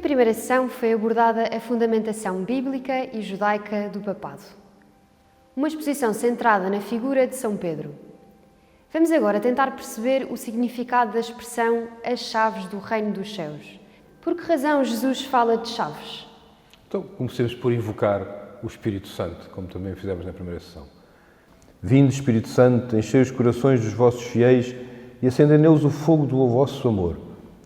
primeira sessão foi abordada a fundamentação bíblica e judaica do papado. Uma exposição centrada na figura de São Pedro. Vamos agora tentar perceber o significado da expressão as chaves do reino dos céus. Por que razão Jesus fala de chaves? Então, comecemos por invocar o Espírito Santo, como também fizemos na primeira sessão. Vinde, Espírito Santo, enchei os corações dos vossos fiéis e acendei neles o fogo do vosso amor.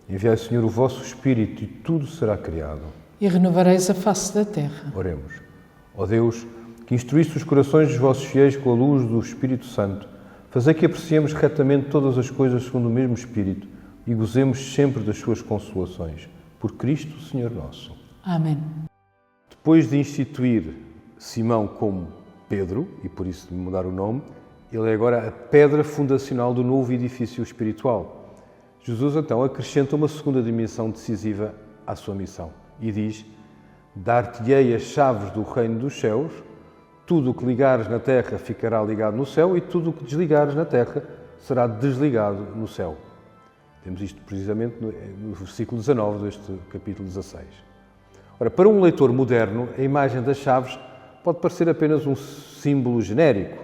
Enviai, Senhor, o vosso Espírito e tudo será criado. E renovareis a face da terra. Oremos. Ó Deus, que instruíste os corações dos vossos fiéis com a luz do Espírito Santo, fazei que apreciemos retamente todas as coisas segundo o mesmo Espírito e gozemos sempre das suas consolações. Por Cristo, Senhor nosso. Amém. Depois de instituir Simão como Pedro, e por isso de mudar o nome, ele é agora a pedra fundacional do novo edifício espiritual. Jesus, então, acrescenta uma segunda dimensão decisiva à sua missão e diz: dar-te-ei as chaves do reino dos céus, tudo o que ligares na terra ficará ligado no céu e tudo o que desligares na terra será desligado no céu. Temos isto precisamente no versículo 19 deste capítulo 16. Ora, para um leitor moderno, a imagem das chaves pode parecer apenas um símbolo genérico.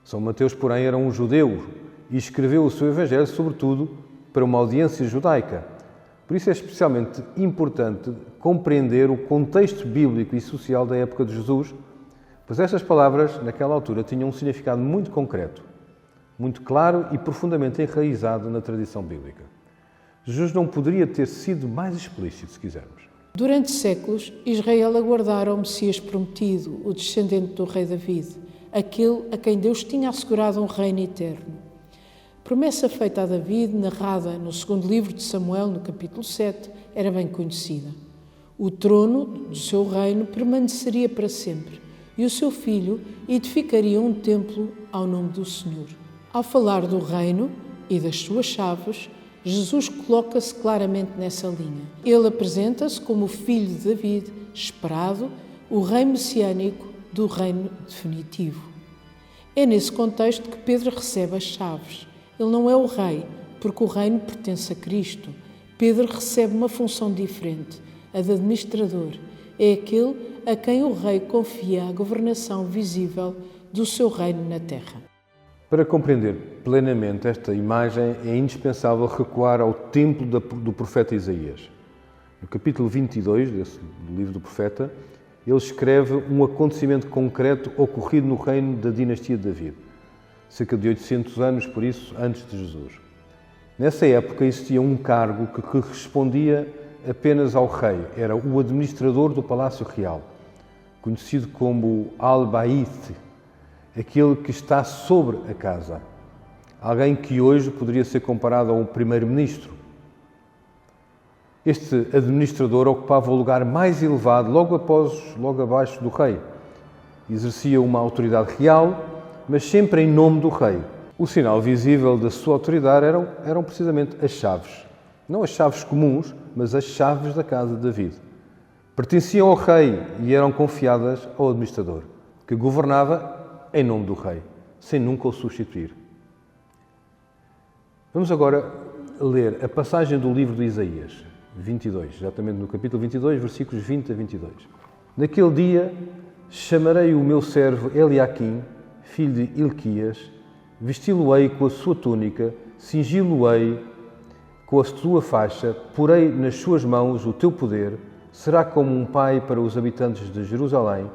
São Mateus, porém, era um judeu e escreveu o seu Evangelho, sobretudo, para uma audiência judaica. Por isso é especialmente importante compreender o contexto bíblico e social da época de Jesus, pois estas palavras, naquela altura, tinham um significado muito concreto, muito claro e profundamente enraizado na tradição bíblica. Jesus não poderia ter sido mais explícito, se quisermos. Durante séculos, Israel aguardara o Messias prometido, o descendente do rei David, aquele a quem Deus tinha assegurado um reino eterno. Promessa feita a David, narrada no segundo livro de Samuel, no capítulo 7, era bem conhecida. O trono do seu reino permaneceria para sempre e o seu filho edificaria um templo ao nome do Senhor. Ao falar do reino e das suas chaves, Jesus coloca-se claramente nessa linha. Ele apresenta-se como o filho de David, esperado, o rei messiânico do reino definitivo. É nesse contexto que Pedro recebe as chaves. Ele não é o rei, porque o reino pertence a Cristo. Pedro recebe uma função diferente, a de administrador. É aquele a quem o rei confia a governação visível do seu reino na terra. Para compreender plenamente esta imagem, é indispensável recuar ao templo do profeta Isaías. No capítulo 22 do livro do profeta, ele escreve um acontecimento concreto ocorrido no reino da dinastia de David, cerca de 800 anos, por isso, antes de Jesus. Nessa época existia um cargo que correspondia apenas ao rei, era o administrador do palácio real, conhecido como Al-Baith, aquele que está sobre a casa. Alguém que hoje poderia ser comparado a um primeiro-ministro. Este administrador ocupava o lugar mais elevado, logo abaixo do rei. Exercia uma autoridade real, mas sempre em nome do rei. O sinal visível da sua autoridade eram precisamente as chaves. Não as chaves comuns, mas as chaves da casa de David. Pertenciam ao rei e eram confiadas ao administrador, que governava em nome do rei, sem nunca o substituir. Vamos agora ler a passagem do livro de Isaías, 22, exatamente no capítulo 22, versículos 20 a 22. Naquele dia chamarei o meu servo Eliaquim, filho de Hilquias, vesti-lo-ei com a sua túnica, cingi-lo-ei com a sua faixa, porei nas suas mãos o teu poder, será como um pai para os habitantes de Jerusalém,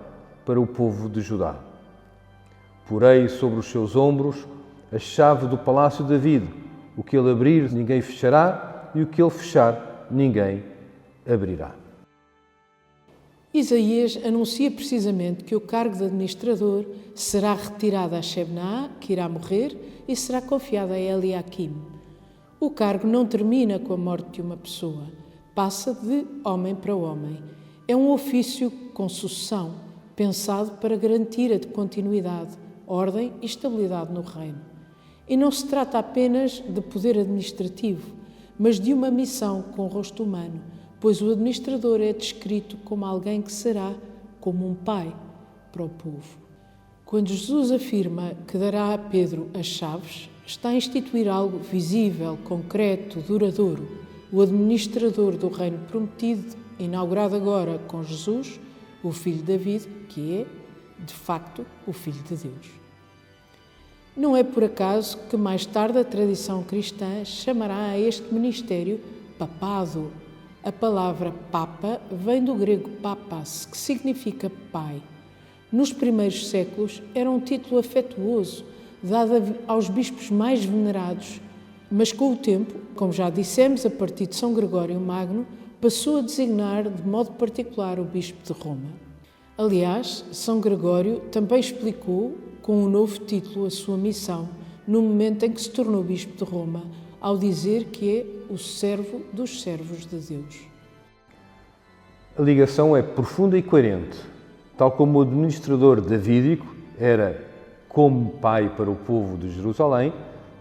para o povo de Judá. Porei sobre os seus ombros a chave do palácio de David. O que ele abrir, ninguém fechará, e o que ele fechar, ninguém abrirá. Isaías anuncia precisamente que o cargo de administrador será retirado a Shebna, que irá morrer, e será confiado a Eliaquim. O cargo não termina com a morte de uma pessoa, passa de homem para homem. É um ofício com sucessão, pensado para garantir a continuidade, ordem e estabilidade no reino. E não se trata apenas de poder administrativo, mas de uma missão com rosto humano, pois o administrador é descrito como alguém que será como um pai para o povo. Quando Jesus afirma que dará a Pedro as chaves, está a instituir algo visível, concreto, duradouro. o administrador do reino prometido, inaugurado agora com Jesus, o filho de David, que é, de facto, o Filho de Deus. Não é por acaso que mais tarde a tradição cristã chamará a este ministério papado. A palavra papa vem do grego papas, que significa pai. Nos primeiros séculos era um título afetuoso, dado aos bispos mais venerados, mas com o tempo, como já dissemos, a partir de São Gregório Magno, passou a designar de modo particular o bispo de Roma. Aliás, São Gregório também explicou com um novo título a sua missão, no momento em que se tornou bispo de Roma, ao dizer que é o servo dos servos de Deus. A ligação é profunda e coerente, tal como o administrador davídico era como pai para o povo de Jerusalém,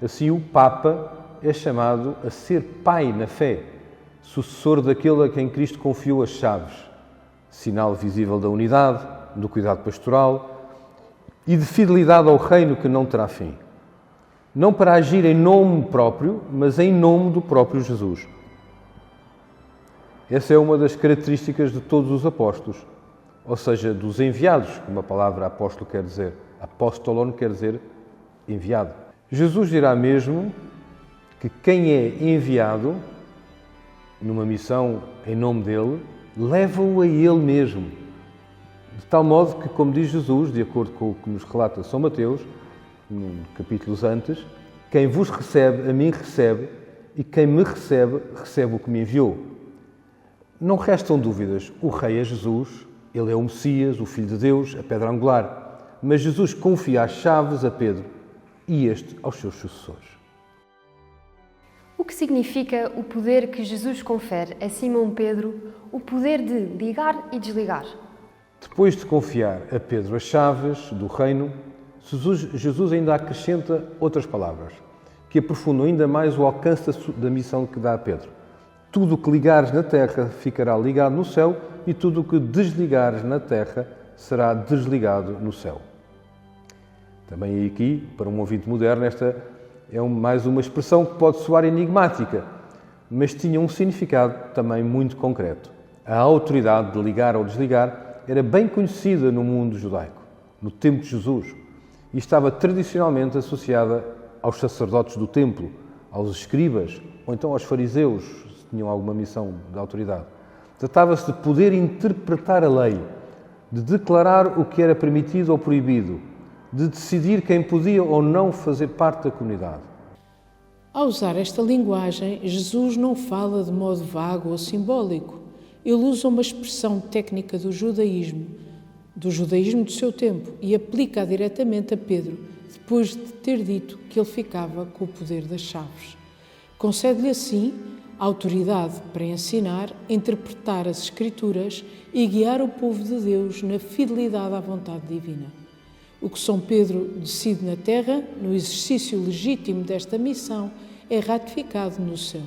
assim o Papa é chamado a ser pai na fé, sucessor daquele a quem Cristo confiou as chaves, sinal visível da unidade, do cuidado pastoral e de fidelidade ao reino que não terá fim. Não para agir em nome próprio, mas em nome do próprio Jesus. Essa é uma das características de todos os apóstolos, ou seja, dos enviados, como a palavra apóstolo quer dizer. Apóstolon quer dizer enviado. Jesus dirá mesmo que quem é enviado numa missão em nome dele, leva-o a ele mesmo. De tal modo que, como diz Jesus, de acordo com o que nos relata São Mateus, capítulos antes, quem vos recebe, a mim recebe, e quem me recebe, recebe o que me enviou. Não restam dúvidas, o Rei é Jesus, ele é o Messias, o Filho de Deus, a pedra angular, mas Jesus confia as chaves a Pedro e este aos seus sucessores. O que significa o poder que Jesus confere a Simão Pedro, o poder de ligar e desligar? Depois de confiar a Pedro as chaves do reino, Jesus ainda acrescenta outras palavras, que aprofundam ainda mais o alcance da missão que dá a Pedro. Tudo o que ligares na terra ficará ligado no céu e tudo o que desligares na terra será desligado no céu. Também aqui, para um ouvinte moderno, esta é mais uma expressão que pode soar enigmática, mas tinha um significado também muito concreto. A autoridade de ligar ou desligar era bem conhecida no mundo judaico, no tempo de Jesus, e estava tradicionalmente associada aos sacerdotes do templo, aos escribas ou então aos fariseus, se tinham alguma missão de autoridade. Tratava-se de poder interpretar a lei, de declarar o que era permitido ou proibido, de decidir quem podia ou não fazer parte da comunidade. Ao usar esta linguagem, Jesus não fala de modo vago ou simbólico. Ele usa uma expressão técnica do judaísmo do seu tempo, e aplica-a diretamente a Pedro, depois de ter dito que ele ficava com o poder das chaves. Concede-lhe assim a autoridade para ensinar, interpretar as Escrituras e guiar o povo de Deus na fidelidade à vontade divina. O que São Pedro decide na terra, no exercício legítimo desta missão, é ratificado no céu.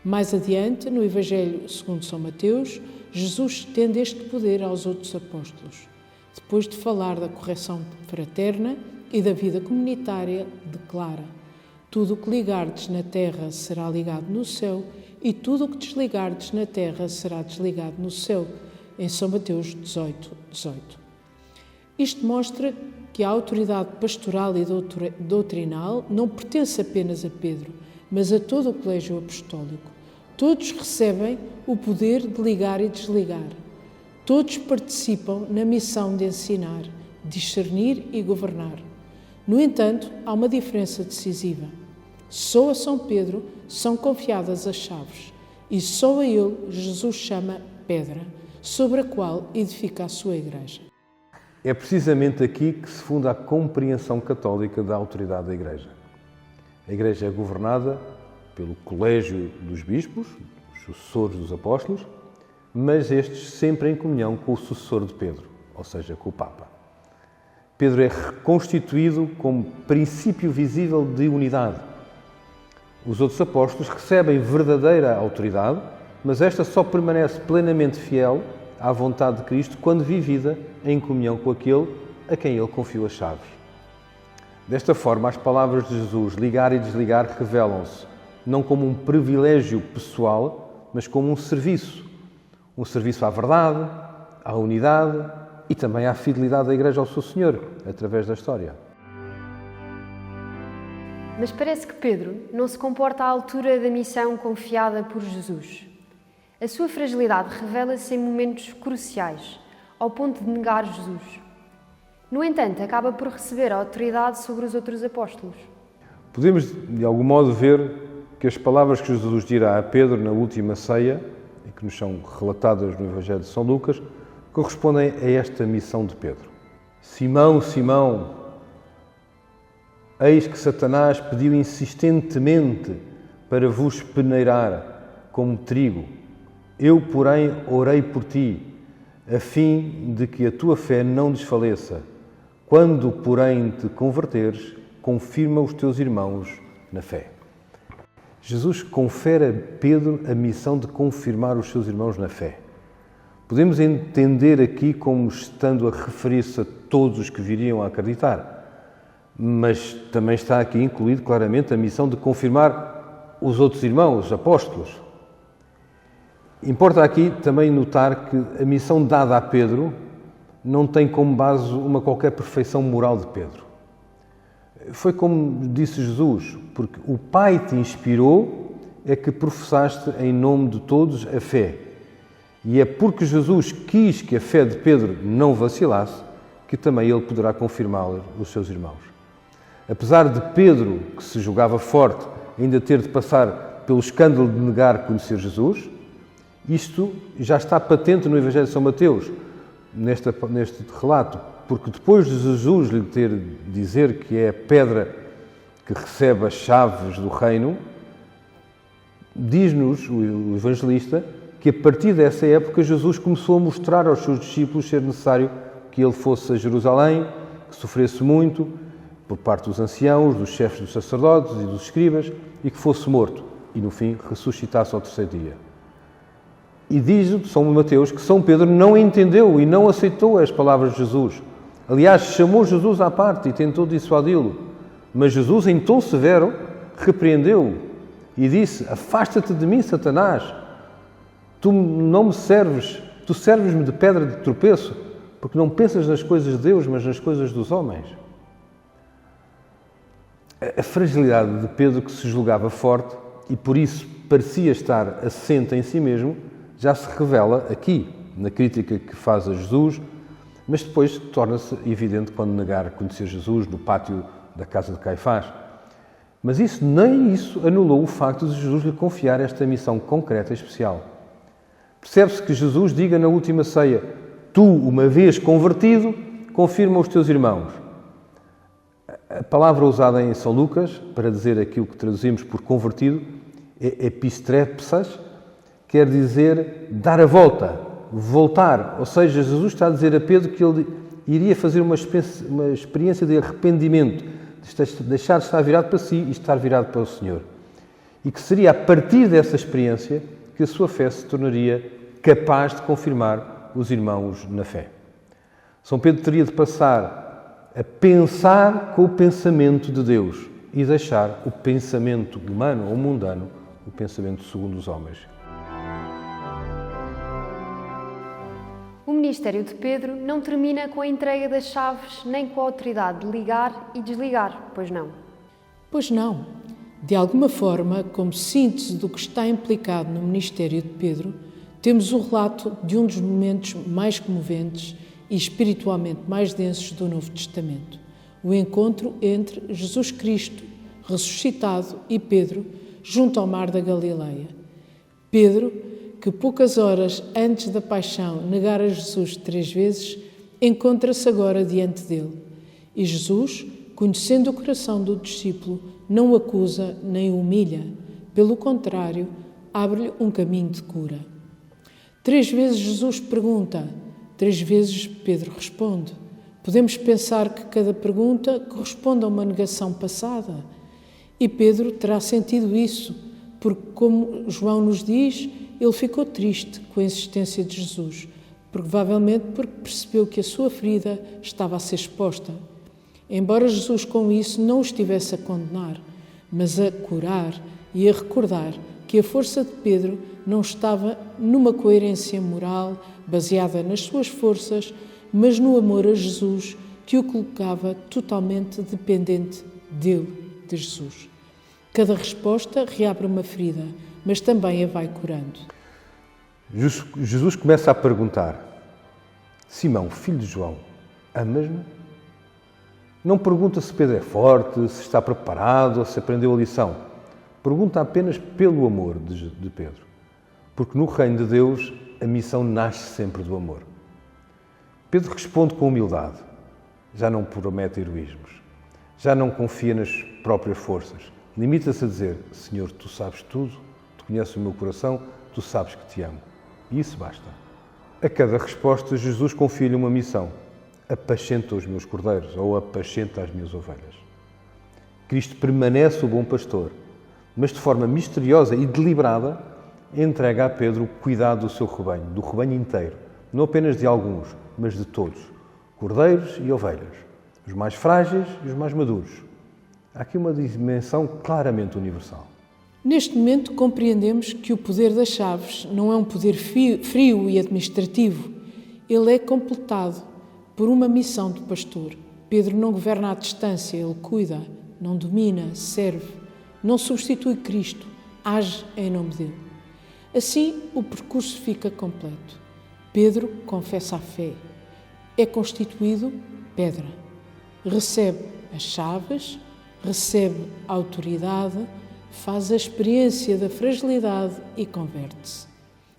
Mais adiante, no Evangelho segundo São Mateus, Jesus estende este poder aos outros apóstolos. Depois de falar da correção fraterna e da vida comunitária, declara: tudo o que ligardes na terra será ligado no céu e tudo o que desligardes na terra será desligado no céu, em São Mateus 18:18. Isto mostra que a autoridade pastoral e doutrinal não pertence apenas a Pedro, mas a todo o colégio apostólico. Todos recebem o poder de ligar e desligar. Todos participam na missão de ensinar, discernir e governar. No entanto, há uma diferença decisiva. Só a São Pedro são confiadas as chaves e só a ele Jesus chama pedra, sobre a qual edifica a sua Igreja. É precisamente aqui que se funda a compreensão católica da autoridade da Igreja. A Igreja é governada pelo colégio dos bispos, os sucessores dos apóstolos, mas estes sempre em comunhão com o sucessor de Pedro, ou seja, com o Papa. Pedro é reconstituído como princípio visível de unidade. Os outros apóstolos recebem verdadeira autoridade, mas esta só permanece plenamente fiel à vontade de Cristo quando vivida em comunhão com aquele a quem ele confiou as chaves. Desta forma, as palavras de Jesus, ligar e desligar, revelam-se não como um privilégio pessoal, mas como um serviço à verdade, à unidade e também à fidelidade da Igreja ao seu Senhor, através da história. Mas parece que Pedro não se comporta à altura da missão confiada por Jesus. A sua fragilidade revela-se em momentos cruciais, ao ponto de negar Jesus. No entanto, acaba por receber a autoridade sobre os outros apóstolos. Podemos, de algum modo, ver que as palavras que Jesus dirá a Pedro na última ceia, e que nos são relatadas no Evangelho de São Lucas, correspondem a esta missão de Pedro. Simão, Simão, eis que Satanás pediu insistentemente para vos peneirar como trigo. Eu, porém, orei por ti, a fim de que a tua fé não desfaleça. Quando, porém, te converteres, confirma os teus irmãos na fé. Jesus confere a Pedro a missão de confirmar os seus irmãos na fé. Podemos entender aqui como estando a referir-se a todos os que viriam a acreditar, mas também está aqui incluído claramente a missão de confirmar os outros irmãos, os apóstolos. Importa aqui também notar que a missão dada a Pedro não tem como base uma qualquer perfeição moral de Pedro. Foi como disse Jesus, porque o Pai te inspirou, é que professaste em nome de todos a fé. E é porque Jesus quis que a fé de Pedro não vacilasse, que também ele poderá confirmá-la os seus irmãos. Apesar de Pedro, que se julgava forte, ainda ter de passar pelo escândalo de negar conhecer Jesus, isto já está patente no Evangelho de São Mateus, neste relato, porque depois de Jesus lhe ter dizer que é a pedra que recebe as chaves do reino, diz-nos o evangelista que a partir dessa época Jesus começou a mostrar aos seus discípulos ser necessário que ele fosse a Jerusalém, que sofresse muito por parte dos anciãos, dos chefes dos sacerdotes e dos escribas e que fosse morto e no fim ressuscitasse ao terceiro dia. E diz São Mateus que São Pedro não entendeu e não aceitou as palavras de Jesus. Aliás, chamou Jesus à parte e tentou dissuadi-lo. Mas Jesus, em tom severo, repreendeu-o e disse: afasta-te de mim, Satanás. Tu não me serves, tu serves-me de pedra de tropeço, porque não pensas nas coisas de Deus, mas nas coisas dos homens. A fragilidade de Pedro, que se julgava forte e por isso parecia estar assente em si mesmo, já se revela aqui, na crítica que faz a Jesus, mas depois torna-se evidente quando negar conhecer Jesus no pátio da casa de Caifás. Mas nem isso anulou o facto de Jesus lhe confiar esta missão concreta e especial. Percebe-se que Jesus diga na última ceia: tu, uma vez convertido, confirma os teus irmãos. A palavra usada em São Lucas, para dizer aquilo que traduzimos por convertido, é epistrepsas, quer dizer dar a volta, voltar. Ou seja, Jesus está a dizer a Pedro que ele iria fazer uma experiência de arrependimento, de deixar de estar virado para si e estar virado para o Senhor. E que seria a partir dessa experiência que a sua fé se tornaria capaz de confirmar os irmãos na fé. São Pedro teria de passar a pensar com o pensamento de Deus e deixar o pensamento humano ou mundano, o pensamento segundo os homens. O ministério de Pedro não termina com a entrega das chaves nem com a autoridade de ligar e desligar, pois não? Pois não. De alguma forma, como síntese do que está implicado no ministério de Pedro, temos o relato de um dos momentos mais comoventes e espiritualmente mais densos do Novo Testamento. O encontro entre Jesus Cristo, ressuscitado, e Pedro, junto ao mar da Galileia. Pedro, que poucas horas antes da paixão negara Jesus 3 vezes, encontra-se agora diante dele. E Jesus, conhecendo o coração do discípulo, não o acusa nem o humilha. Pelo contrário, abre-lhe um caminho de cura. 3 vezes Jesus pergunta, 3 vezes Pedro responde. Podemos pensar que cada pergunta corresponde a uma negação passada. E Pedro terá sentido isso, porque, como João nos diz, ele ficou triste com a insistência de Jesus, provavelmente porque percebeu que a sua ferida estava a ser exposta. Embora Jesus com isso não o estivesse a condenar, mas a curar e a recordar que a força de Pedro não estava numa coerência moral baseada nas suas forças, mas no amor a Jesus, que o colocava totalmente dependente dele, de Jesus. Cada resposta reabre uma ferida, mas também a vai curando. Jesus começa a perguntar: Simão, filho de João, amas-me? Não pergunta se Pedro é forte, se está preparado ou se aprendeu a lição. Pergunta apenas pelo amor de Pedro. Porque no reino de Deus a missão nasce sempre do amor. Pedro responde com humildade. Já não promete heroísmos. Já não confia nas próprias forças. Limita-se a dizer: Senhor, tu sabes tudo, tu conheces o meu coração, tu sabes que te amo. E isso basta. A cada resposta, Jesus confia-lhe uma missão: apacenta os meus cordeiros, ou apacenta as minhas ovelhas. Cristo permanece o bom pastor, mas de forma misteriosa e deliberada entrega a Pedro o cuidado do seu rebanho, do rebanho inteiro, não apenas de alguns, mas de todos, cordeiros e ovelhas, os mais frágeis e os mais maduros. Há aqui uma dimensão claramente universal. Neste momento compreendemos que o poder das chaves não é um poder frio e administrativo. Ele é completado por uma missão de pastor. Pedro não governa à distância, ele cuida, não domina, serve, não substitui Cristo, age em nome dele. Assim, o percurso fica completo. Pedro confessa a fé, é constituído pedra, recebe as chaves, recebe a autoridade, faz a experiência da fragilidade e converte-se.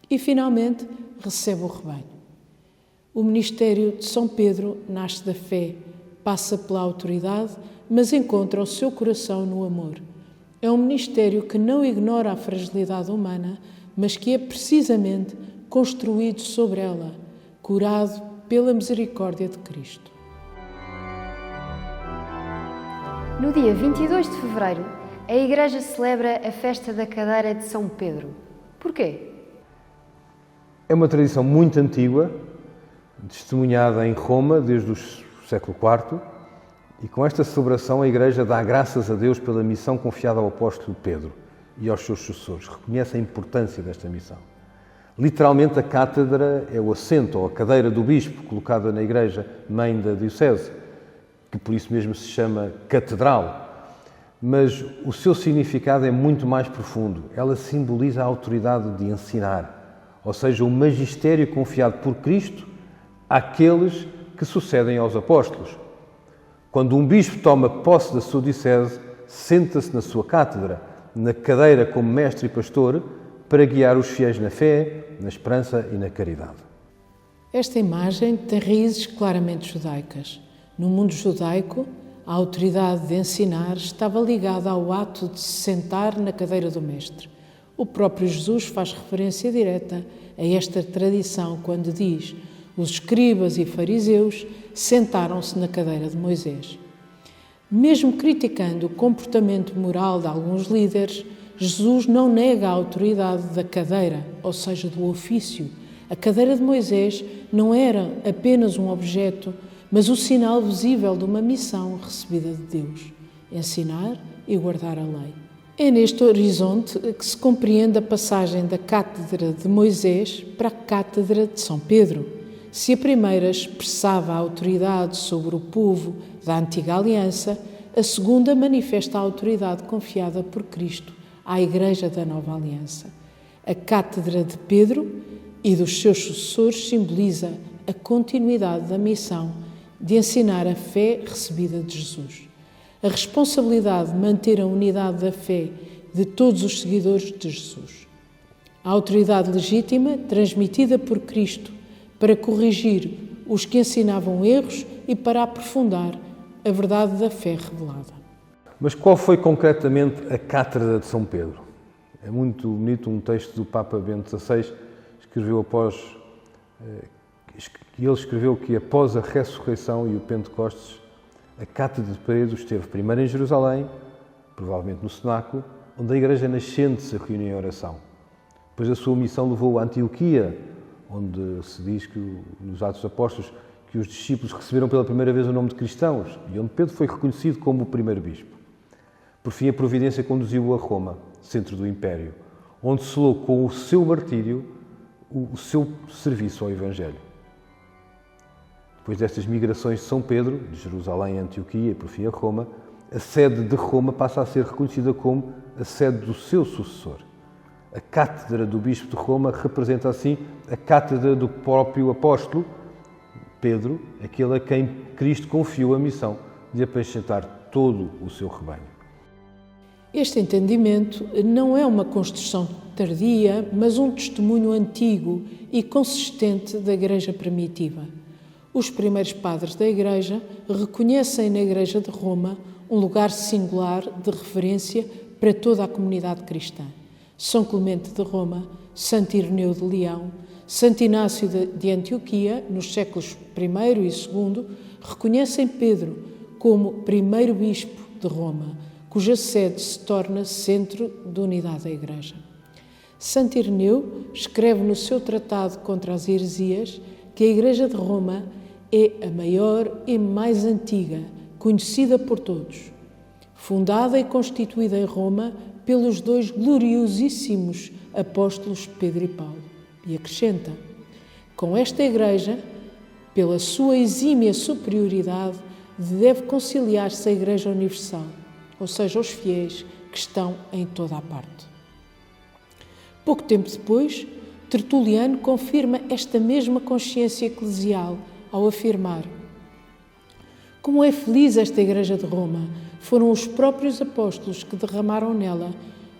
E, finalmente, recebe o rebanho. O ministério de São Pedro nasce da fé, passa pela autoridade, mas encontra o seu coração no amor. É um ministério que não ignora a fragilidade humana, mas que é precisamente construído sobre ela, curado pela misericórdia de Cristo. No dia 22 de fevereiro, a Igreja celebra a festa da cadeira de São Pedro. Porquê? É uma tradição muito antiga, testemunhada em Roma desde o século IV, e com esta celebração a Igreja dá graças a Deus pela missão confiada ao apóstolo Pedro e aos seus sucessores. Reconhece a importância desta missão. Literalmente, a cátedra é o assento ou a cadeira do bispo colocada na Igreja Mãe da Diocese, que por isso mesmo se chama catedral. Mas o seu significado é muito mais profundo. Ela simboliza a autoridade de ensinar, ou seja, o magistério confiado por Cristo àqueles que sucedem aos apóstolos. Quando um bispo toma posse da sua diocese, senta-se na sua cátedra, na cadeira como mestre e pastor, para guiar os fiéis na fé, na esperança e na caridade. Esta imagem tem raízes claramente judaicas. No mundo judaico, a autoridade de ensinar estava ligada ao ato de se sentar na cadeira do mestre. O próprio Jesus faz referência direta a esta tradição quando diz: os escribas e fariseus sentaram-se na cadeira de Moisés. Mesmo criticando o comportamento moral de alguns líderes, Jesus não nega a autoridade da cadeira, ou seja, do ofício. A cadeira de Moisés não era apenas um objeto, mas o sinal visível de uma missão recebida de Deus: ensinar e guardar a lei. É neste horizonte que se compreende a passagem da cátedra de Moisés para a cátedra de São Pedro. Se a primeira expressava a autoridade sobre o povo da antiga aliança, a segunda manifesta a autoridade confiada por Cristo à Igreja da nova aliança. A cátedra de Pedro e dos seus sucessores simboliza a continuidade da missão de ensinar a fé recebida de Jesus. A responsabilidade de manter a unidade da fé de todos os seguidores de Jesus. A autoridade legítima transmitida por Cristo para corrigir os que ensinavam erros e para aprofundar a verdade da fé revelada. Mas qual foi concretamente a cátedra de São Pedro? É muito bonito um texto do Papa Bento XVI, ele escreveu que após a ressurreição e o Pentecostes, a cátedra de Pedro esteve primeiro em Jerusalém, provavelmente no cenáculo, onde a Igreja nascente se reunia em oração. Depois a sua missão levou a Antioquia, onde se diz que nos Atos dos Apóstolos que os discípulos receberam pela primeira vez o nome de cristãos e onde Pedro foi reconhecido como o primeiro bispo. Por fim, a providência conduziu-o a Roma, centro do Império, onde selou com o seu martírio o seu serviço ao Evangelho. Depois destas migrações de São Pedro, de Jerusalém a Antioquia e por fim a Roma, a sede de Roma passa a ser reconhecida como a sede do seu sucessor. A cátedra do Bispo de Roma representa assim a cátedra do próprio apóstolo Pedro, aquele a quem Cristo confiou a missão de apacentar todo o seu rebanho. Este entendimento não é uma construção tardia, mas um testemunho antigo e consistente da Igreja primitiva. Os primeiros padres da Igreja reconhecem na Igreja de Roma um lugar singular de referência para toda a comunidade cristã. São Clemente de Roma, Santo Ireneu de Leão, Santo Inácio de Antioquia, nos séculos I e II, reconhecem Pedro como primeiro bispo de Roma, cuja sede se torna centro de unidade da Igreja. Santo Ireneu escreve no seu tratado contra as heresias que a Igreja de Roma é a maior e mais antiga, conhecida por todos, fundada e constituída em Roma pelos dois gloriosíssimos apóstolos Pedro e Paulo. E acrescenta: com esta Igreja, pela sua exímia superioridade, deve conciliar-se a Igreja Universal, ou seja, os fiéis que estão em toda a parte. Pouco tempo depois, Tertuliano confirma esta mesma consciência eclesial ao afirmar: como é feliz esta Igreja de Roma! Foram os próprios apóstolos que derramaram nela,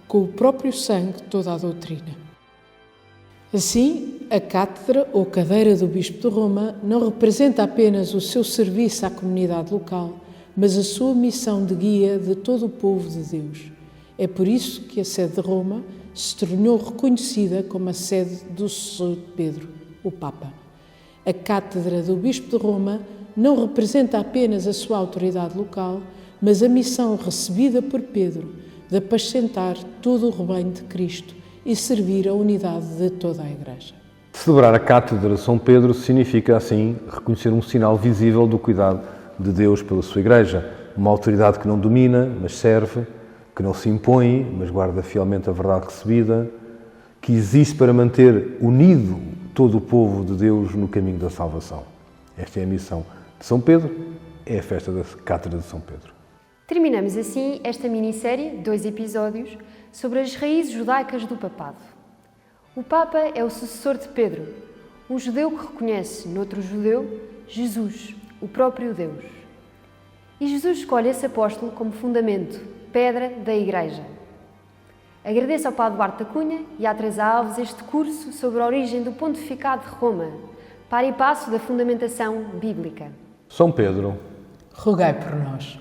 com o próprio sangue, toda a doutrina. Assim, a cátedra ou cadeira do Bispo de Roma não representa apenas o seu serviço à comunidade local, mas a sua missão de guia de todo o povo de Deus. É por isso que a sede de Roma se tornou reconhecida como a sede do sucessor de Pedro, o Papa. A cátedra do Bispo de Roma não representa apenas a sua autoridade local, mas a missão recebida por Pedro de apacentar todo o rebanho de Cristo e servir a unidade de toda a Igreja. Celebrar a cátedra de São Pedro significa, assim, reconhecer um sinal visível do cuidado de Deus pela sua Igreja, uma autoridade que não domina, mas serve, que não se impõe, mas guarda fielmente a verdade recebida, que existe para manter unido todo o povo de Deus no caminho da salvação. Esta é a missão de São Pedro, é a festa da Cátedra de São Pedro. Terminamos assim esta minissérie, 2 episódios, sobre as raízes judaicas do papado. O Papa é o sucessor de Pedro, um judeu que reconhece, noutro judeu, Jesus, o próprio Deus. E Jesus escolhe esse apóstolo como fundamento, pedra da Igreja. Agradeço ao Padre Duarte da Cunha e à Teresa Alves este curso sobre a origem do Pontificado de Roma, para e passo da fundamentação bíblica. São Pedro, rogai por nós.